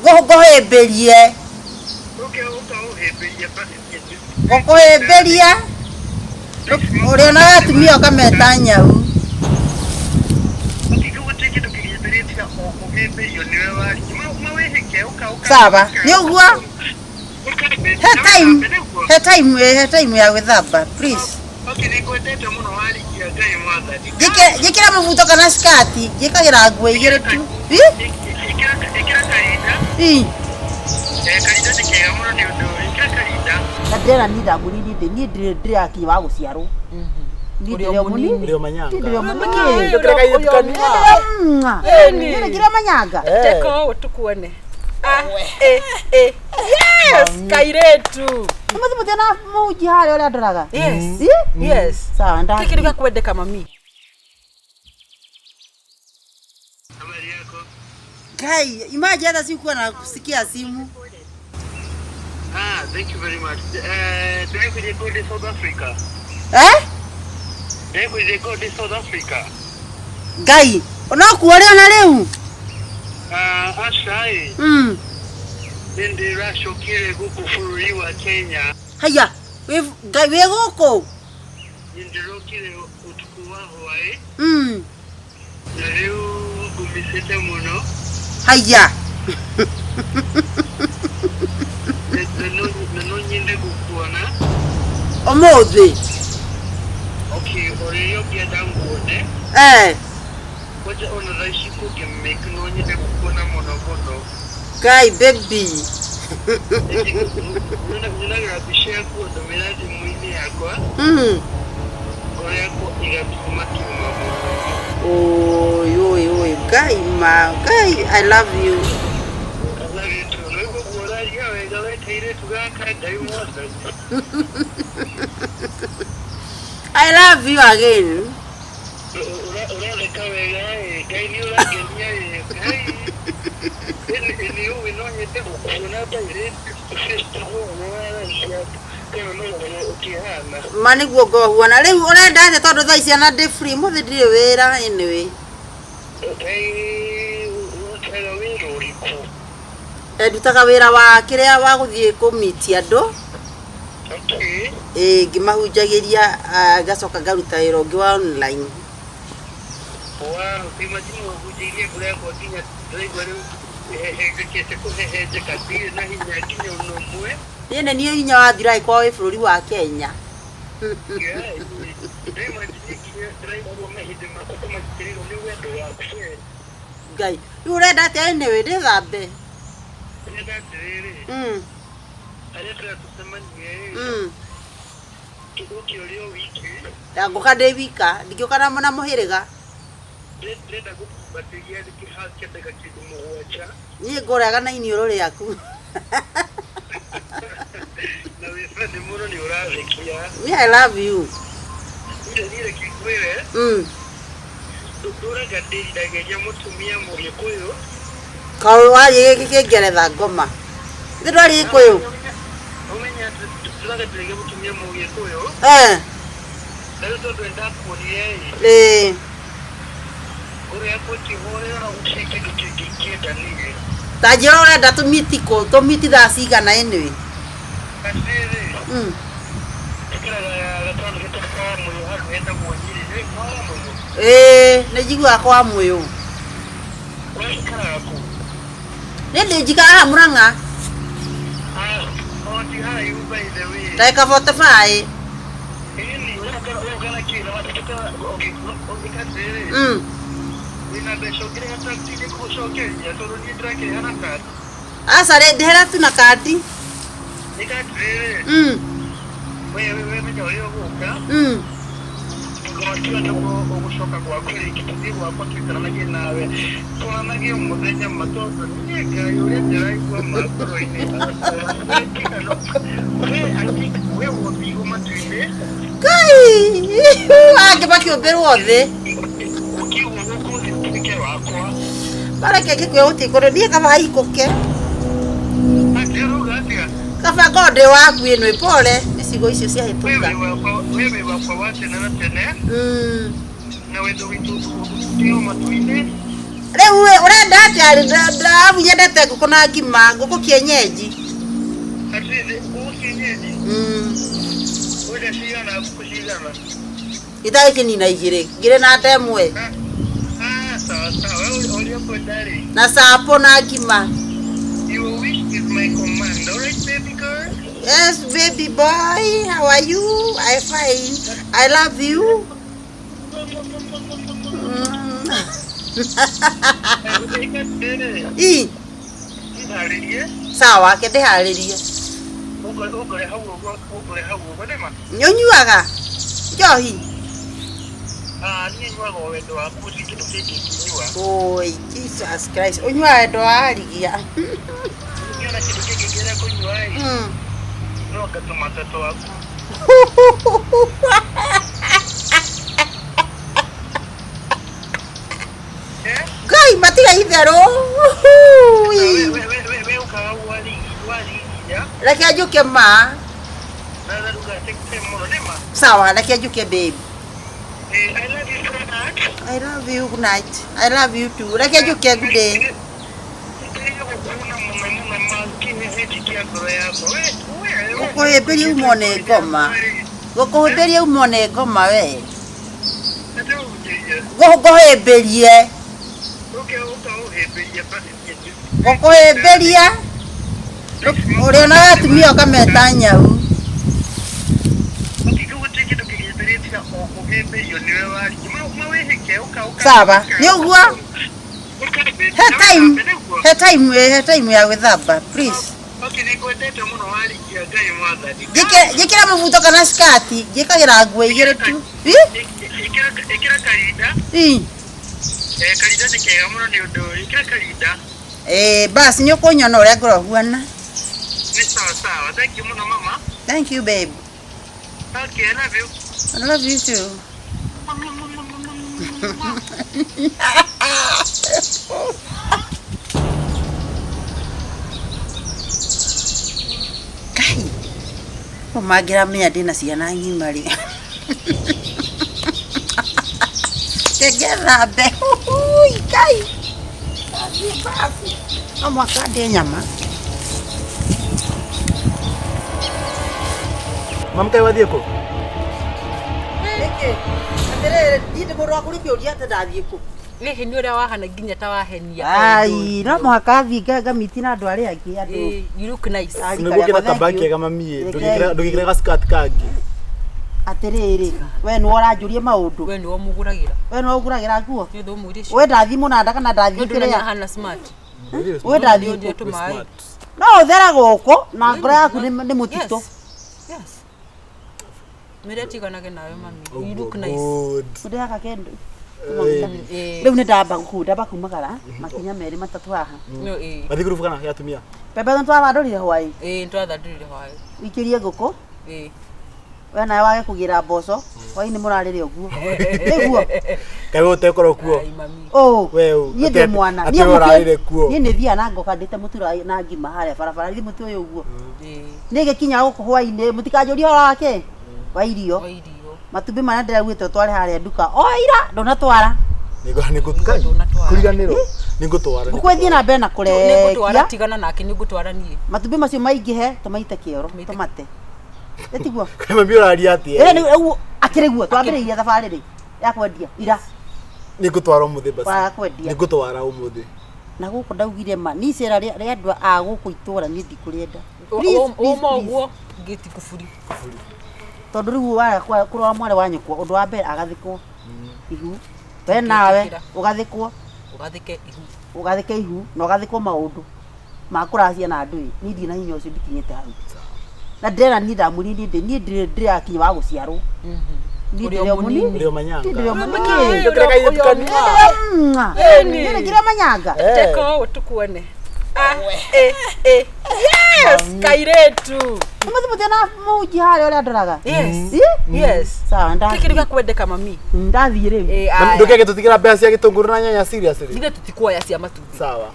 Go ebelie. Okay, ebelie pasi. Go ebelia. Ore na tumia kama tanya u. Saba, ni ugwa. He time ya wethaba, please. Okay, nigwetete muno wali ya gai mwaga. Jikira mavuto kana skati, jikagira nguo igire tu. Ikira kaida. Kaida dikega muno ni undu ikira kaida. Kadera ni da guri ni dire aki wa guciarwo. Ndio muni. Ndio manyanga. Ndio manyanga. Ndio kaida tukania. Ni kira manyanga. Teko utukuone. Yes, kairetu. Amazi mutena muji hali ole adoraga. Yes. Yes. Sawa ndani. Kikirika kwendeka mami. Habari yako? Kai, imagine hata sikuwa na kusikia simu. Thank you very much. Then we go to South Africa. Then we go to South Africa. Gai, unakuolewa na leo? Ashai. Nende rasho kile guko fururi wa Kenya. Haya, gai we goko. Nende kile utukuwa Hawaii. Na leo kumisete muno. Haya. Nano nyinde kukuona. Omothe. Okay, oreyo kia danguone. Wacha ona raishi kuke make no nyinde kukuona mono. Gai baby. Nuna grabishia kwa dominati mwini yako. Kwa yako igatuma kiuma. Oi, Gai ma, Gai, I love you. I love you too. Lego kuona ya wegale teire tugaka daimu. I love you again. Ora le kawega Gai ni ora genia Gai. Ni uwe no nyete kuona teire Mani guogo huona riu urenda ate tondu thaa ici ana ndi free muthi ndire wira anyway. Ndutaga wira wa kiria wa guthie kumiti andu. Ngimahunjagiria gacoka ngaruta wira ungi wa online. Yene niyo hinya wa thirai kwa we bururi wa Kenya. Gai, you read that anyway, they are there. Yango kade wika, ndikioka na mwana muhiriga. Ni ngoraga na inioro riaku. Me, I love you. Kau wali kikigeretha ngoma. Ndwari ikuyu. Tajiro urenda tumitiko, tumiti thaa cigana anyway. Nejigua kwa moyo. Nende jika Muranga. Like 45. Asa dehera tu na kadi. Baki oberu othe. Para que uti kore dia kama haikoke. Kafa gode waku ino pole isigo icio cia hituka. Wewe wakwawate na tene. Na wedo witu tio matuine. Leo urenda atari ndavu nyendete nguku na ngima nguku kienyeji. Ati nguku kienyeji. Ule cia na nguku cigana. Ithaki ni na igire. Ngire na ndemwe. Sawa. Oria kwendari. Na sapo na ngima. Your wish is my command. All right, baby girl? Yes, baby boy. How are you? I'm fine. I love you. Sawa, kende haririe. Ugore hau badema. Nyonyuaga. Njohi. Ni nyuaga wendo waku kindu kiki kinyua. Oi, Jesus Christ. Unyua wendo warigia. Ngiona kindu kiki kira kunyua ai. No katuma tato waku. Gai matiga ithero. We ukawa wali ya. Reke ajuke ma. Na ruga tekte muno nema. Sawa, reke ajuke babe. I love you so much. I love you, good night. I love you too. Reke ajuke good day. Gukuhimbiria umone ngoma. Gukuhimbiria umone ngoma we. Gukuhimbirie. Gukuhimbiria. Uri na atumia ukameta nyau. Sawa, ni uguo. He time ya gwithamba, please. Jikira mavuto kana skati, jikagira nguo igire tu. Ikira karinda. Karinda ni kega muno ni undu ikira karinda. Basi nyo kunyona uria ngorohuana. Ni sawa. Thank you muno mama. Thank you babe. Okay, I love you. I love you too. Kai. Magira menya ndina ciana ngima ri. Tegera be. Ui kai. Basi. Mama kade nyama. Mamkai wathie ku? Atere ndinde mundu akuri kiuria ate ndathie ku. Ni heni uria wahana nginya ta wahenia. Ai, no muhaka thinga miti na andu aria angi andu. You look nice. Niguo kira kabaki kega mamie. Ndugikira gaskati kangi. Atiriri, we ni uranjurie maundu. We ni omuguragira. We ni uguragira nguo. Ni ndo mwiri cio. We ndathi munanda kana ndathi Ndio kiria. hana smart. We ndathi ndio tumai. No uthera guko na ngoro yaku ni mutito. Yes. Mere tiganage nawe mami. You look nice. Ndeka kendo. Riu ni ndamba kumagara makinya meri matatu haha. No Bathi group kana ya tumia. Pepe ndo twathandurire hwai. Ntwathandurire hwai. Ikirie nguku. We nawe wage kugira mboco. Hwai ni murarire uguo. Niguo. Kai utekoro kuo. Oh. We Ni ndi mwana. Ni urarire kuo. Ni thia na ngoka ndite mutura na ngima haria barabara ndi mutu uyu uguo. Ni gikinya guku hwai ni mutikanjuria hora wake. Wa irio. Matumbi mana ndiraguite tware haria nduka. Oira ndonatwara. Nigutukai. Kuriganiro. Nigutwara. Ukwethi na mbere na kurekia. Nigutwara tigana nake nigutwara nie. Matumbi macio maingihe tumaite kioro tumate. Etiguo. Kama mbio raria ati. Akiriguo twambiriria thabari ri ya kwendia ira. Nigutwara umuthi basi. Wa kwendia. Nigutwara umuthi. Na guku ndaugire ma ni cera ri andu a guku itura ni ndikurienda. Omo guo ngiti kufuri. Tondu riu wa kurora mware wa nyukwa undu wa mbere agathikwo ihu. We nawe ugathikwo. Ugathike ihu na ugathikwo maundu makuracia na andu ni ndina hinya ucio ndikinyete hau. Na ndena ni ndamurindi ni ndire akinya wa guciarwo. Ni ndire muni. Ndio manyanga. Ndire muni. Ni ndire manyanga. Teko utukuone. Yes, kairetu. Muthi na muji haria uria ndoraga. Yes. Sawa ndathi. Tikiriga kwendeka mami. Ndathi riu. Ndukege tutikira mbea cia gitunguru na nyanya seriously. Ndige tutikuoya cia matumbi. Sawa.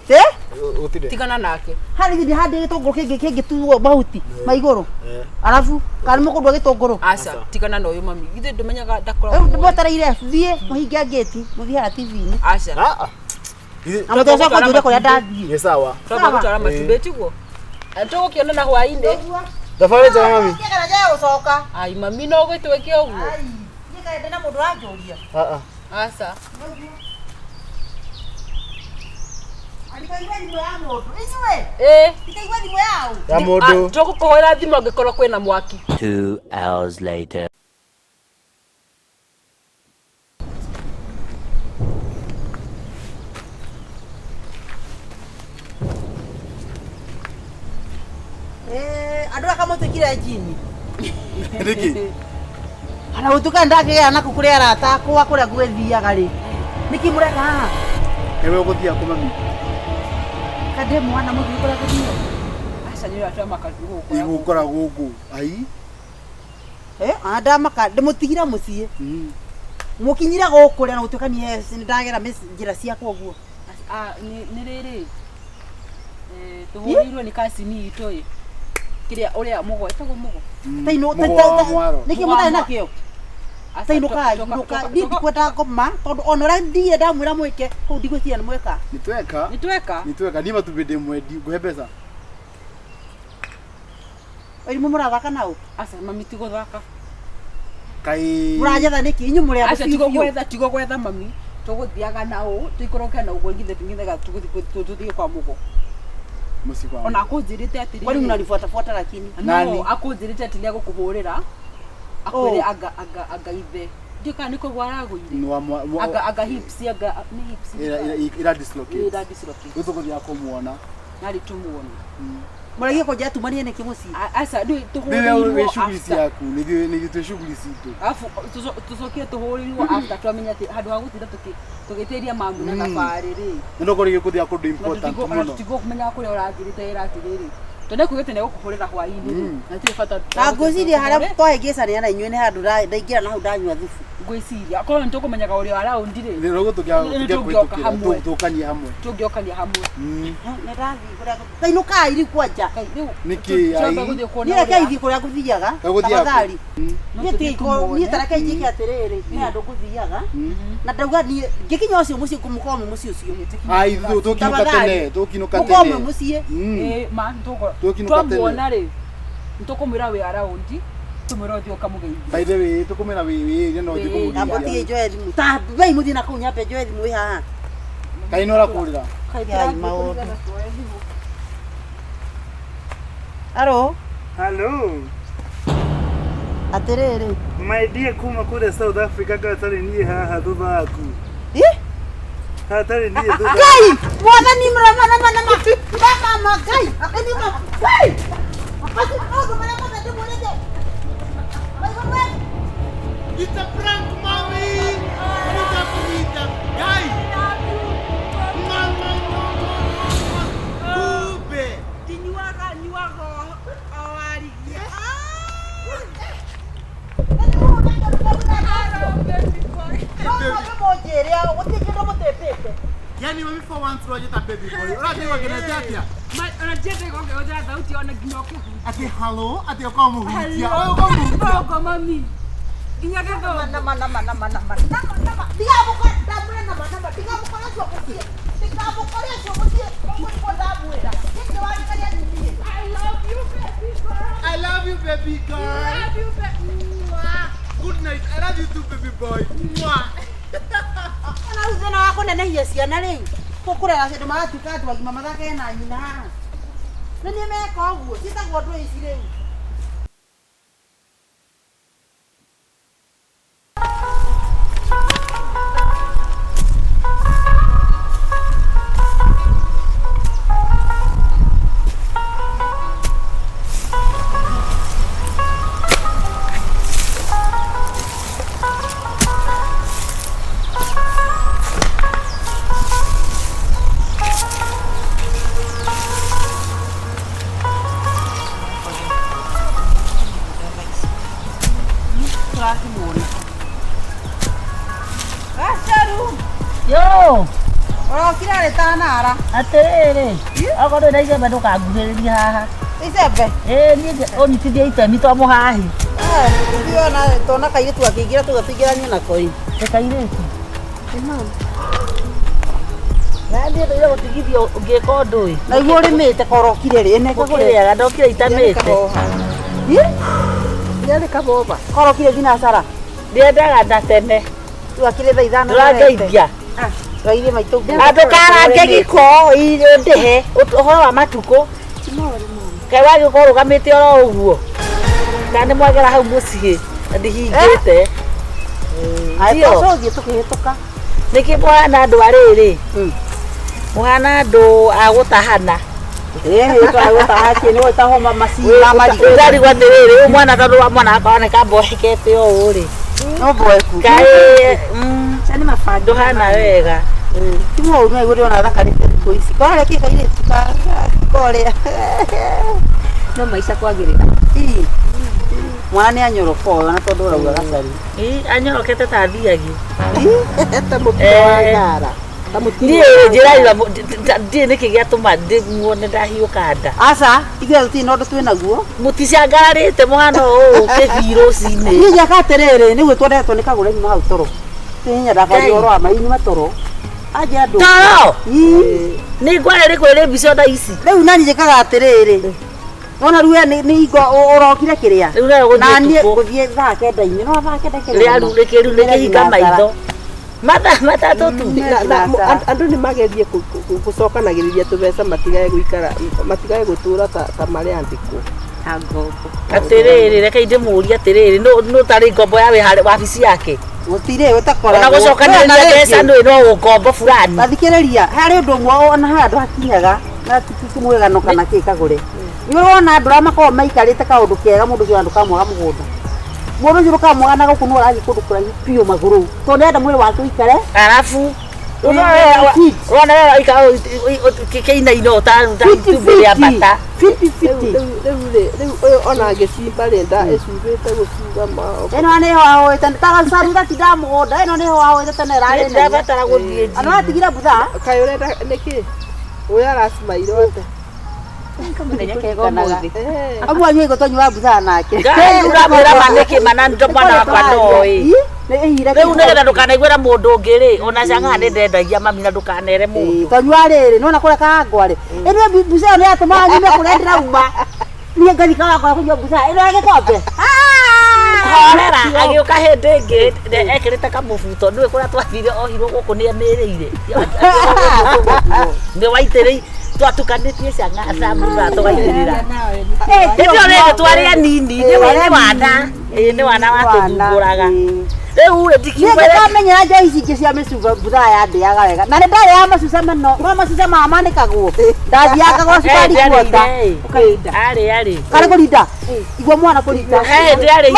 Utire. Tigana nake. Hari ndi hande gitunguru kingi tuwo mahuti maiguru. Alafu kari mukundu gitunguru. Asa, tigana na uyu mami. Ithe ndumenyaga ndakora. Mbotereire thie muhingia gate muthia TV-ini. Asa. Amutu acio kujure kuria ndathie. Ni sawa. Twamba gutwara matumbĩ tiguo. Tũgũkĩonana hwaĩ-inĩ. Thabarĩ njega mami. Kĩgera gĩa gũcoka. Ai mami no gwĩtwĩke ũguo. Ai, niĩ ndĩ na mũndũ ranjũria. Aca. Alikaigua thimũ ya mũndũ. Inyuĩ? Ndikaigua thimũ yao. Ya mũndũ. Tũgũkũhoera thimũ angĩkorwo kwĩna mwaki. 2 hours later. Andũ akamũtwĩkire njini. Nĩkĩ? Ana gũtuĩka ndakĩgera na kũrĩa arata akwa kũrĩa gwĩthiaga rĩ. Nĩkĩ mũreka haha? Ewe ũgũthia kũ mami? Kande mwana mũthiĩ kũrĩa gũthiaga. Aca nĩ atwa makathiĩ Igũkora gũkũ. Ai. Ndamaka ndĩmũtigire mũciĩ. Mũkinyire gũkũ rĩ na gũtuĩka niĩ ndagera njĩra ciakwa ũguo. Nĩ rĩrĩ. Tũhũrĩirwo nĩ kacini itũ ĩ. Kĩrĩa ũrĩa mũgo etagwo mũgo. Nĩkĩ mũtarĩ nakĩo? Tainuka ndikwenda ngoma tondũ ona ũrĩa ndiĩ ndamwĩra mwĩke kũu ndigwĩciria nĩ mweka. Nĩtweka ni matumbĩ ndĩmwe ngũhe mbeca. Irimũ mũrathaka naũ? Aca mami ti gũthaka. Kai Mũranjetha nĩkĩ inyuĩ mũrĩ andũ aca tigo gwetha mami. Tũgũthiaga naũ tũikoroke na ũguo ngithe tũthiĩ kwa mũgo. Mũciĩ Ona akũnjĩrĩte atĩ kwani mnanifuatafuata lakini no akũnjĩrĩte atĩ nĩ agũkũhũrĩra akwĩre anga ithe ndiũ kana nĩ kũgwa aragũire anga hips ni hips ira dislocate tũgũthiaga kũmuona nari tumuone mũragia kũnja tumanie nĩkĩ mũciĩ aca ndũ tũhũrĩirwo shughuli ciaku nĩ tu shughuli citu afu tucokie tũhũrĩirwo after twamenya atĩ handũ ha gũtinda tũgĩtĩria mamu na thabarĩ rĩ nĩ kũrĩa gũthia kũndũ important mũno tutigo kumenya kũrĩa ũrathirĩte ĩratirĩrĩ tondũ kuugĩte nĩ gũkũhũrĩra hwaĩ-inĩ na tĩ bata na ngwĩciria harĩa twahĩngĩcania na inyuĩ nĩ handũ ndaingĩra na hau ndanyua thubu ngwĩciria korwo nĩ tũkũmenyaga ũrĩa araundi rĩ nĩ rũgũtũkĩa tũkanie hamwe tũngĩokania hamwe nĩ ndathii kũrĩa tainukai ri kwanja nĩkĩ ai niĩ kaithii kũrĩa gũthiaga tafadhali niĩ tareke njĩke atĩrĩrĩ nĩ handũ ngũthiaga na ndauga niĩ ngĩkinya ũcio mũciĩ mũkorwo mũciĩ ũcio ai tũkinũka tene mũkorwo mũciĩ ma twamuona rĩ nĩtũkũmwĩra wĩ araundi tumwĩra ũthiĩ ũkamũgeithia by the way tũkũmwĩra wĩ no na mũtige njoe thimũ ta wei mũthiĩ na kũu nyambe njoe thimũ ĩ haha kaĩ nĩ ũrakũrĩra ai maũndũ Hello atĩrĩrĩ my dear kuma kule South Africa gatarĩ niĩ haha thutha waku hatarĩ niĩ thutha Ngai mwathani mama Ngai akani Ngai akati ogo mama ndĩmũrĩte It's a prank mommy nitakuita guys Kube niwago awari Yani mami for once rojeta baby boy. Unajua kinaje atia? unajete gongeoja sauti ona ginyoke Ati hello, ati ukomu hutia. Ogo mami ginya gedo nama tiga buka damre nama tiga buka sio kusie tiga buka sio kusie kwa damre kike wali kaya nini I love you baby girl. Good night. I love you too baby boy. Ona uzena wako nenehia ciana rĩu kũkũrera cĩndũ magatuĩka andũ agima mathake na nyina haha nĩ niĩ meka ũguo citagwo ndũ ici rĩu Yo, kira rĩ ta nara atĩrĩrĩ, okorwo ndĩ icembe ndũkanguhĩrĩria haha. icembe Niĩ ũnyitithie itemi twa mũhahi. ndiona tona kairĩtu gakĩingĩra tũgatingĩrania nako ĩ Kairĩtu. Na ndio ndio gutigithio ungeka undu uyu. Na igå rä mä te korokire rä ne Kuria ndokire itamite. Nĩ kaboba. korokire nginya cara Ndiendaga na tene. twakire thaa ithano Ndũrangeithia. twaire maitå Andũ karange giko ndĩhe ũhoro wa matukũ. Kaĩ wagĩkorwo ũrũgamĩte oro ũguo. Kana nĩ mwagera hau mũciĩ ndihingĩte. tåthiä tå kä hä tå ka Nĩkĩ mwana andũ arĩrĩ. Mwana andũ agũtahana. twagåtahakä nä ta homa macina marigå Ndarigwo atĩrĩrĩ mwana tondũ wa mwana akoneka mbohekete ũũ rĩ. no mboeku Kaĩ Nĩ mabandi. ndũhana wega. ti må ru no igå rä ona thakarä te thikå ici korä kä kairä korä No maica kwagĩrĩra. mwana nä anyoroka å na tondå å rauga gacari Anyorokete ta thiagi. Ta mũtino wa ngara. Ta mũtino. Niĩ njĩraira ndiĩ nĩkĩ gĩatũma ndĩmuone ndahiũka nda. aca ithuä tå tirä na å ndå twä naguo Mũticangararĩte mũhano ũũ kĩbirũci-inĩ. niä njaka atä rä rä nä gwä twendetwo nä kagå nyuma hau toro tinya ndakaria å ro wa mainima toro anja andå Toro nĩ ngware rĩkũ ĩrĩ mbica thaa ici. rä u nani njä kaga atä rä rä wona rä nä ingo å rokire kä rä a Rĩu nawe naniä gũthiĩ gå thiä thaa kenda-inä no thaa kenda rĩu rĩkĩhinga maitho. Matatũ tu. Andũ nĩ magerie gũcokanagĩrĩria tũbeca matigage gũtũra ta marĩa andĩkwo. Ta ngombo. Atĩrĩrĩ reke ndĩmũrie atĩrĩrĩ nũ tarĩ ngombo ya wĩ wabici yake. gå tirä gå takoragwo Ona gũcokanĩrĩria mbeca nĩ no ngombo fulani. bathikä rä ria harä å ndå mwe ona ha andå hakinyaga na mwägano kana kä kagå re nä wona andå arä makorwo maikarä te kaå ndå kega må ndå cio andå kamwaga må gå nda må ndå cio rå kamwaga na gå kå nä rathiä kå ndå kå raihu biå magå rå tondå enda mwä rä wake å ikare Arabu wona kĩinaino ta itumbĩ rĩa mbata. Rĩu ũyũ ona angĩcimba rĩ nda ĩcumbĩte gũciga ä no nä hoahå ä te tagacaru gatinda må gå nda ä no nä hoahå ä te tene rarä Ndabatara gũthiĩ andå atigire butha kaĩ ũrenda nĩkĩ ũyũ aracimaire othe amwe anyuä gå tonyua butha nake Ngai ũramwĩra manĩkĩ mana mwana wakwa ndoĩ. Rĩu nĩgetha ndũkanaiguĩra mũndũ ũngĩ rĩ ona cangaga nĩ ndendagia mami na ndũkanere mũndũ. tonyua rä rä nona kå reka ngware ä no mbica ä yo nä yatå maga nyume kå rä a ndä rauma niä ngathika wakwa kå nyua mbica ä no gä kombe Horera agĩũka hĩndĩ ĩngĩ ekĩrĩte kamũbuto nĩwe kũrĩa twathire ohirwo gũkũ nĩ amĩrĩire. Nĩ waitĩrĩi twatukanĩtie cang'aca mũra tũgaitĩrĩra. Ĩno rĩrĩ twarĩ anini nĩ wana watũthumbũraga. Rĩu rĩ ndikiumĩre ndikamenyera njai ici ingĩ cia mĩcuba butha yandĩaga wega na nĩ ndarĩ ya macuca mano no macuca maya manĩkagwo ndathiaga gwa cukari kuota arĩ karĩ kũrinda igua mwana kũrinda hĩndĩ arĩire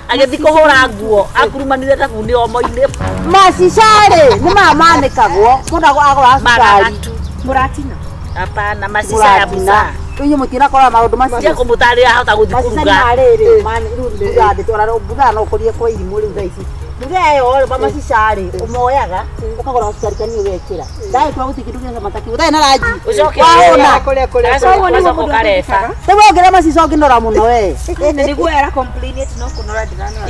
agĩthiĩ kũhũra nguo akurumanire thabuni omo-inĩ macica rĩ nĩ maya manĩkagwo mũndũ agũra cukari magagatu. mũratina. Hapana macica ya buca. Rĩu mũtinakora maũndũ macio Cia kũmũtarĩra ahota gũthiĩ macica nĩ kũruga. harĩrĩ rĩu ndĩtwo ona butha no ũkũrie kwa irimũ rĩu thaa ici butha ĩyo macica rĩ ũmoyaga ũkagũra cukari kanini ũgekĩra ndagĩtua gũtirĩ kĩndũ gĩa mataki gũtarĩ na rangi Ũcoke ũgacoka ũkareba. rĩu wongerera macica ũngĩnora mũno we Nĩguo era complain ati no kũnora ndĩranora.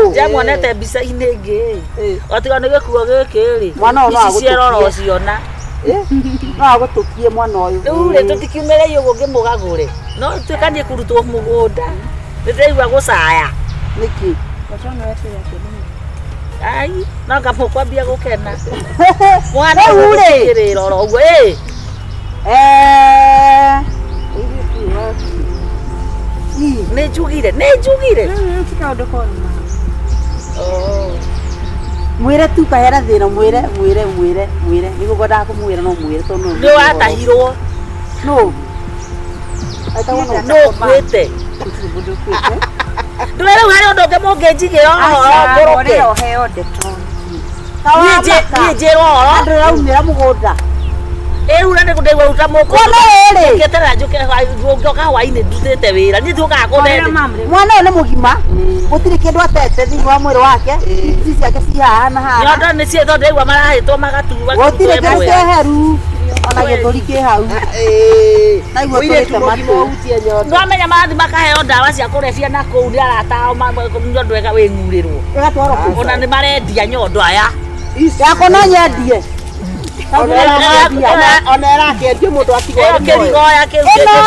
Ndiamuonete mbica-inĩ ĩngĩ otiga nĩ gĩkuo gĩkĩ rĩ mwana ũyũ no ici ciarora ciona. no agũtũkie mwana ũyũ Rĩu rĩ tũtikiumĩre iyo ũngĩ mũgagũre no tuĩkanie kũrutwo mũgũnda nĩndĩraigua gũcaya. nĩkĩ Ai no ngamũkwambia gũkena mwana Rĩu rĩ ũgĩkĩrĩra oro ũguo nĩ njugire. mwĩre tu kahera thĩna mwĩre nĩguo ngwendaga kũmwĩra no mwĩre tondũ Nĩ watahirwo no nũ ũkuĩte. Ndũrĩ rĩu harĩ ũndũ ũngĩ mũngĩnjigĩra ũhoro ngũrũke. Niĩ njĩrwo ũhoro andũ raumĩra mũgũnda rĩu na nĩkũndaigua ruta mũkũ ngĩeterera ngĩoka hwainĩ ndutĩte wĩra niĩ ndiũkaga kũnene. mwana ũyũ nĩ mũgima gũtirĩ kĩndũ atete thĩinĩ wa mwĩrĩ wake ici ciake ci haha na haha nyondo nĩ ciĩtwo ndĩraigua marahĩtwo magatuba gũtirĩ kĩndũ kĩheru ona gĩthũri kĩ hau naiguo tũrĩte matũ Ndwamenya marathi makaheo ndawa cia kũrebia na kũu nĩ aratao nyondo ĩga wĩng'urĩrwo ĩgatwarwo kũ ona nĩ marendia nyondo aya yakwa no nyendie ona arakendio mundu atigwo kirigoya kiu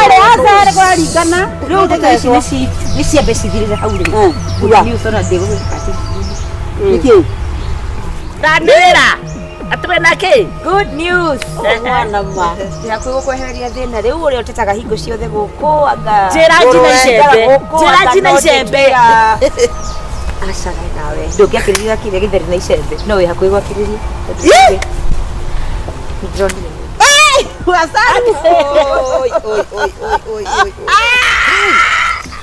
Ore asa kwa rigana. Riu ndeka ici ni ciambe cithirire hau ri. Kuga ni usona ndego kati. niki Dandira. Atwe naki. Good news. Mwana ma. Ya kwigukwehereria thina riu uri utetaga hingo ciothe guku anga. Jira jina icembe. Aca nawe. Ndungiakiriria kire githeri na icembe. No wi hakuhi gwakiriria. Ndronire. Wasani. oi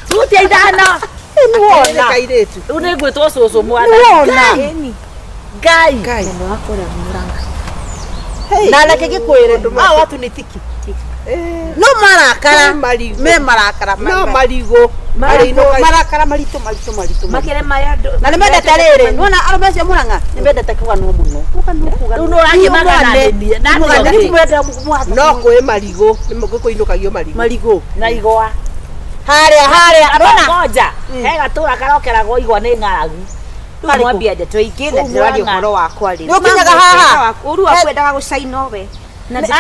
Tuti idana. Nuona kairetu Unegwetwo cucu mwana. Eni. Ngai. Neno wakora muranga. Na leke gikwire a watu ni tiki. No marakara me marakara no marigo marakara marito. Makere maya ndo. Na nimenda tarere nona arome cia muranga nimenda takuga no muno. Uno rangi magananirie. Na no kwe marigo nimugikuinukagio marigo na igwa. Haria Abona ngoja. He gatura karokeragwo igwa ni ng'aragu. Mwambia ndeto ikenda ndiraria ukoro wakwa ri. Ndukinyaga haha. Uru akwendaga gucaina we. Na kia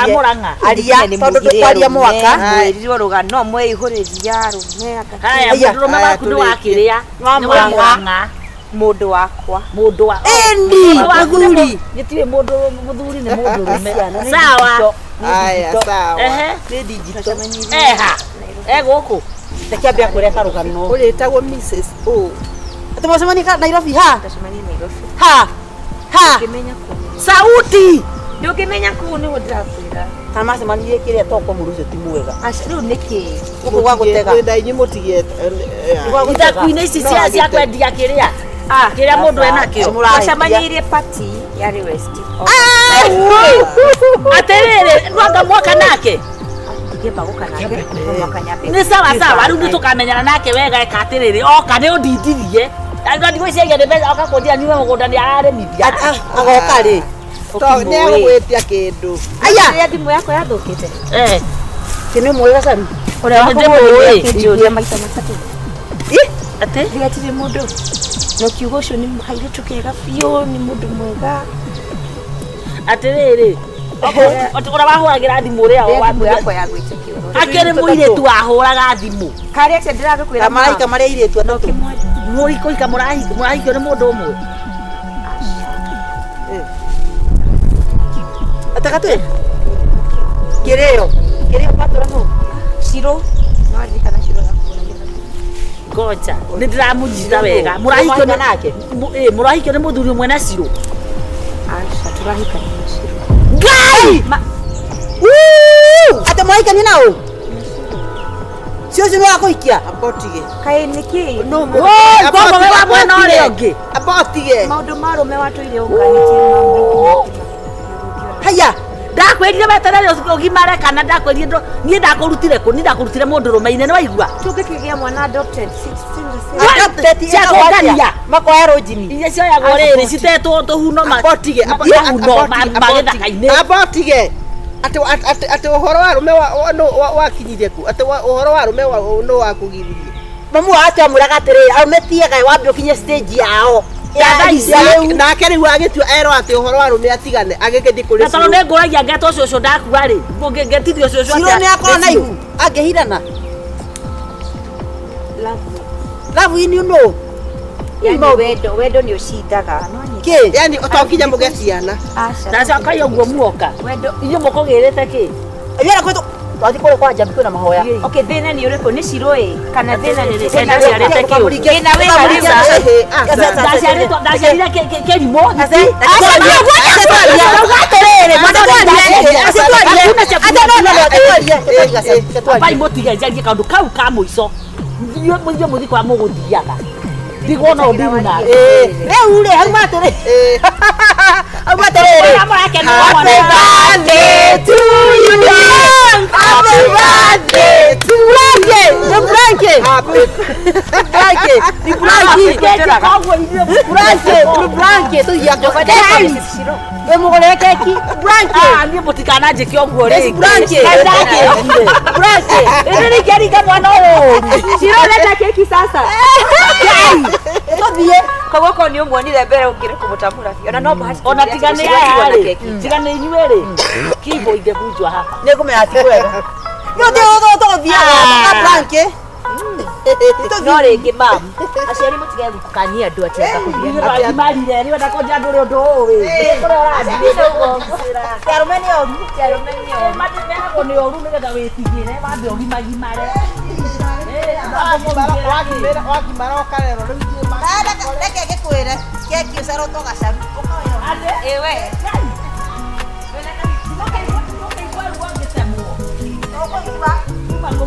muranga. Aria tondu tukwaria mwaka. Mwiriro rugano mwihuriria rumega. Haya mundu waku ni wakiria. Ni muranga. Mundu wakwa. Mundu wa. Endi muthuri. Gitire mundu muthuri ni mundu rume. Sawa. Aya sawa Ni digital. Eha. Guku. Takiambia kureta rugano. uritagwo Mrs. O Atumacemani ka Nairobi ha. Tacemani Nairobi. Ha. Kimenya ku. Sauti. Ndukimenya ku ni ndirakwira. Tamacemani kire toko murucio ti mwega. Aciru niki. Guku gwa gutega. kwenda inyi mutigie Itakuine ici cia kwendia kiria. Kiria mundu enakio. Tacemanirie party ya West. Atiriri nwanga mwaka nake. Ngiamba gukanake mwaka nyabe. Ni sawa riu nitukamenyana nake wega ekatiriri oka ni undindirie. Ndio ndiko icege de beza akakondia niwe mugunda ni aremithia. Agoka ri. to ne gwetia kindu Aya. Thimu yako yathukite. Kini mwega sana. Uria Ndimũĩ. kijuria maita matatu. Ati Ndigatire mundu. No kiugo ucio ni muhairetu kega biu ni mundu mwega. atiriri. Ora wahuragira thimu ria Thimu yako ya gwitikio. akiri muiretu ahuraga thimu. Kari ace ndiragukwira Kamaraika maria iretu anoke. Muriko ikamurahikio ni mundu umwe. Atakatwe. Kireo patora no. Shiro. Nari kana shiro na. Ngoja ni ndiramujita wega murahikio nake. Murahikio ni muthuri umwe na ciro. Acha turahika ni shiro. Ngai! Ate mwaika ni nao? Sio sio wako ikia. abotige Kai niki. no Ngogo wewe mwana ule ungi. abotige Maundu marume watu ile unganitie maundu. Haya. Ndakwirire weterere ugimare kana ndakwirire ndo nie ndakurutire ku ni ndakurutire mundu rumeine ni waigua. Tukikigia mwana adopted 16 Cia kungania. Mako ya rojini. Iria cioyagwo riri citetwo tuhuno abotige magithaka-ini. abotige ati uhoro wa rume wakinyire ku ati uhoro wa rume no wakugiririe Mamu acha muraga tere ametie gai wambe ukinye stage yao. nake riu agitua ero ati uhoro wa rume atigane agigethi kuri Tano ne nguragia ngeto cucu ndakua ri. Ngengetirio cucu atia. Siro ni akona na ihu. Angehirana. Love ini no. Yani wendo ni ucindaga no ni. Ke? yani utokinya mugeciana Acha. Ndaca kayo guo muoka. Wendo. Iyo mukugirite ki? Yera kwetu. Twathi kule kwa jambi kwina mahoya. Okay, thina ni uriku ni shiro kana thina ni Thina ciarite ki? Thina wega riu. Ndaciarire kerimo. Pai mutige njarie kaundu kau ka muico. Iyo muthi kwa muguthiaga. Ndigona undu na. Rĩu rĩ hau matũrĩ. Hau matũrĩ. Happy birthday to you. Happy birthday to you. Frankie. Ni blanket tu ya kwa we mugore keki blanket ni mutikana njiki oguo ri blanket ni keri kama no Ciroleta keki sasa. tuthie Kogoko ni umuonire mbere ungire kumutamura biona no bahati. ona tigane ya tigane inyuere kibo ingebunjwa hapa ni kumenya ti kwega yo tuthie blanket no ringi mam aciari mutige thukania andu atenda kuthia ati marire ni wenda konja andu ri undu uri kurora Carmenio matibena ni oru nigetha witigire wambe ogimagimare wakimara okarero rĩu reke gĩkwĩre keki ũcaro togacaru Ewe. Aku